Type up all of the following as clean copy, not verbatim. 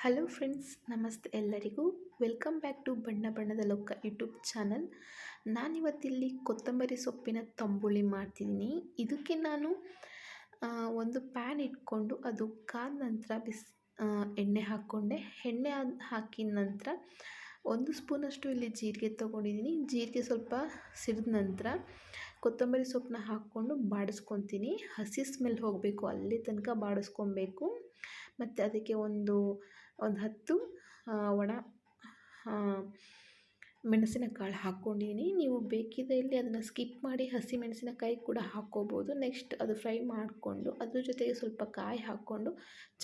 Hello friends, ನಮಸ್ತೆ ಎಲ್ಲರಿಗೂ. Welcome back to ಬಣ್ಣ ಬಣ್ಣದ ಲೋಕ ಯೂಟ್ಯೂಬ್ ಚಾನಲ್. ನಾನಿವತ್ತಿಲ್ಲಿ ಕೊತ್ತಂಬರಿ ಸೊಪ್ಪಿನ ತಂಬುಳಿ ಮಾಡ್ತಿದ್ದೀನಿ. ಇದಕ್ಕೆ ನಾನು ಒಂದು ಪ್ಯಾನ್ ಇಟ್ಕೊಂಡು ಅದು ಕಾದ ನಂತರ ಎಣ್ಣೆ ಹಾಕ್ಕೊಂಡೆ. ಎಣ್ಣೆ ಹಾಕಿದ ನಂತರ 1 ಸ್ಪೂನಷ್ಟು ಇಲ್ಲಿ ಜೀರಿಗೆ ತೊಗೊಂಡಿದ್ದೀನಿ. ಜೀರಿಗೆ ಸ್ವಲ್ಪ ಸಿಡಿದ ನಂತರ ಕೊತ್ತಂಬರಿ ಸೊಪ್ಪನ್ನ ಹಾಕ್ಕೊಂಡು ಬಾಡಿಸ್ಕೊತೀನಿ. ಹಸಿ ಸ್ಮೆಲ್ ಹೋಗಬೇಕು, ಅಲ್ಲಿ ತನಕ ಬಾಡಿಸ್ಕೊಬೇಕು. ಮತ್ತು ಅದಕ್ಕೆ ಒಂದು 10 ಒಣ ಮೆಣಸಿನಕಾಳು ಹಾಕ್ಕೊಂಡಿದ್ದೀನಿ. ನೀವು ಬೇಕಿದ್ರೆ ಇಲ್ಲಿ ಅದನ್ನು ಸ್ಕಿಪ್ ಮಾಡಿ ಹಸಿ ಮೆಣಸಿನಕಾಯಿ ಕೂಡ ಹಾಕ್ಕೋಬೋದು. ನೆಕ್ಸ್ಟ್ ಅದು ಫ್ರೈ ಮಾಡಿಕೊಂಡು ಅದ್ರ ಜೊತೆಗೆ ಸ್ವಲ್ಪ ಕಾಯಿ ಹಾಕ್ಕೊಂಡು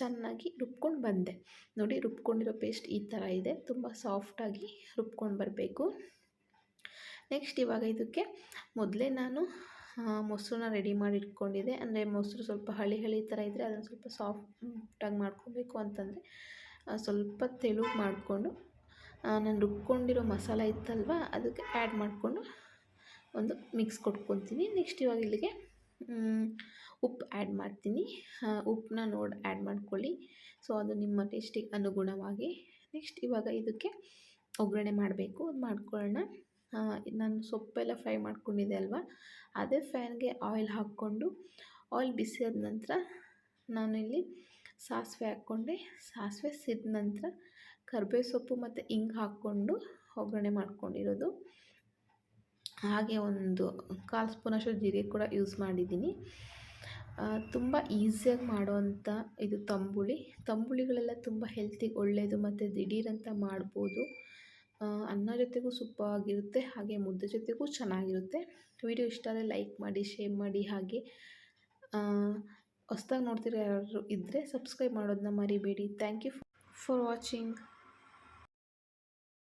ಚೆನ್ನಾಗಿ ರುಬ್ಕೊಂಡು ಬಂದೆ. ನೋಡಿ, ರುಬ್ಕೊಂಡಿರೋ ಪೇಸ್ಟ್ ಈ ಥರ ಇದೆ. ತುಂಬ ಸಾಫ್ಟಾಗಿ ರುಬ್ಕೊಂಡು ಬರಬೇಕು. ನೆಕ್ಸ್ಟ್ ಇವಾಗ ಇದಕ್ಕೆ ಮೊದಲೇ ನಾನು ಮೊಸರನ್ನ ರೆಡಿ ಮಾಡಿ ಇಟ್ಕೊಂಡಿದ್ದೆ. ಅಂದರೆ ಮೊಸರು ಸ್ವಲ್ಪ ಹಳಿ ಥರ ಇದ್ದರೆ ಅದನ್ನು ಸ್ವಲ್ಪ ಸಾಫ್ಟಾಗಿ ಮಾಡ್ಕೋಬೇಕು ಅಂತಂದರೆ ಸ್ವಲ್ಪ ತೆಳು ಮಾಡಿಕೊಂಡು ನಾನು ರುಬ್ಕೊಂಡಿರೋ ಮಸಾಲ ಇತ್ತಲ್ವ ಅದಕ್ಕೆ ಆ್ಯಡ್ ಮಾಡಿಕೊಂಡು ಒಂದು ಮಿಕ್ಸ್ ಕೊಟ್ಕೊತೀನಿ. ನೆಕ್ಸ್ಟ್ ಇವಾಗ ಇಲ್ಲಿಗೆ ಉಪ್ಪು ಆ್ಯಡ್ ಮಾಡ್ತೀನಿ. ಉಪ್ಪನ್ನ ನೋಡಿ ಆ್ಯಡ್ ಮಾಡ್ಕೊಳ್ಳಿ. ಸೊ ಅದು ನಿಮ್ಮ ಟೇಸ್ಟಿಗೆ ಅನುಗುಣವಾಗಿ. ನೆಕ್ಸ್ಟ್ ಇವಾಗ ಇದಕ್ಕೆ ಒಗ್ಗರಣೆ ಮಾಡಬೇಕು. ಅದು ಮಾಡ್ಕೊಳ್ಳೋಣ. ನಾನು ಸೊಪ್ಪೆಲ್ಲ ಫ್ರೈ ಮಾಡ್ಕೊಂಡಿದ್ದೆ ಅಲ್ವಾ, ಅದೇ ಫ್ಯಾನ್ಗೆ ಆಯಿಲ್ ಹಾಕ್ಕೊಂಡು ಆಯಿಲ್ ಬಿಸಿ ಆದ ನಂತರ ನಾನಿಲ್ಲಿ ಸಾಸಿವೆ ಹಾಕ್ಕೊಂಡೆ. ಸಾಸಿವೆ ಸಿದ ನಂತರ ಕರಿಬೇವು ಸೊಪ್ಪು ಮತ್ತು ಹಿಂಗೆ ಹಾಕ್ಕೊಂಡು ಒಗ್ಗರಣೆ ಮಾಡ್ಕೊಂಡಿರೋದು. ಹಾಗೆ ಒಂದು 1/4 ಸ್ಪೂನಷ್ಟು ಜೀರಿಗೆ ಕೂಡ ಯೂಸ್ ಮಾಡಿದ್ದೀನಿ. ತುಂಬ ಈಸಿಯಾಗಿ ಮಾಡೋವಂಥ ಇದು ತಂಬುಳಿಗಳೆಲ್ಲ ತುಂಬ ಹೆಲ್ತಿಗೆ ಒಳ್ಳೆಯದು ಮತ್ತು ದಿಢೀರಂತ ಮಾಡ್ಬೋದು. ಅನ್ನ ಜೊತೆಗೂ ಸೂಪರಾಗಿರುತ್ತೆ, ಹಾಗೆ ಮುದ್ದೆ ಜೊತೆಗೂ ಚೆನ್ನಾಗಿರುತ್ತೆ. ವಿಡಿಯೋ ಇಷ್ಟ ಆದರೆ ಲೈಕ್ ಮಾಡಿ, ಶೇರ್ ಮಾಡಿ. ಹಾಗೆ ಹೊಸ್ದಾಗಿ ನೋಡ್ತಿರೋ ಯಾರಾದರೂ ಇದ್ದರೆ ಸಬ್ಸ್ಕ್ರೈಬ್ ಮಾಡೋದನ್ನ ಮರಿಬೇಡಿ. Thank you for watching.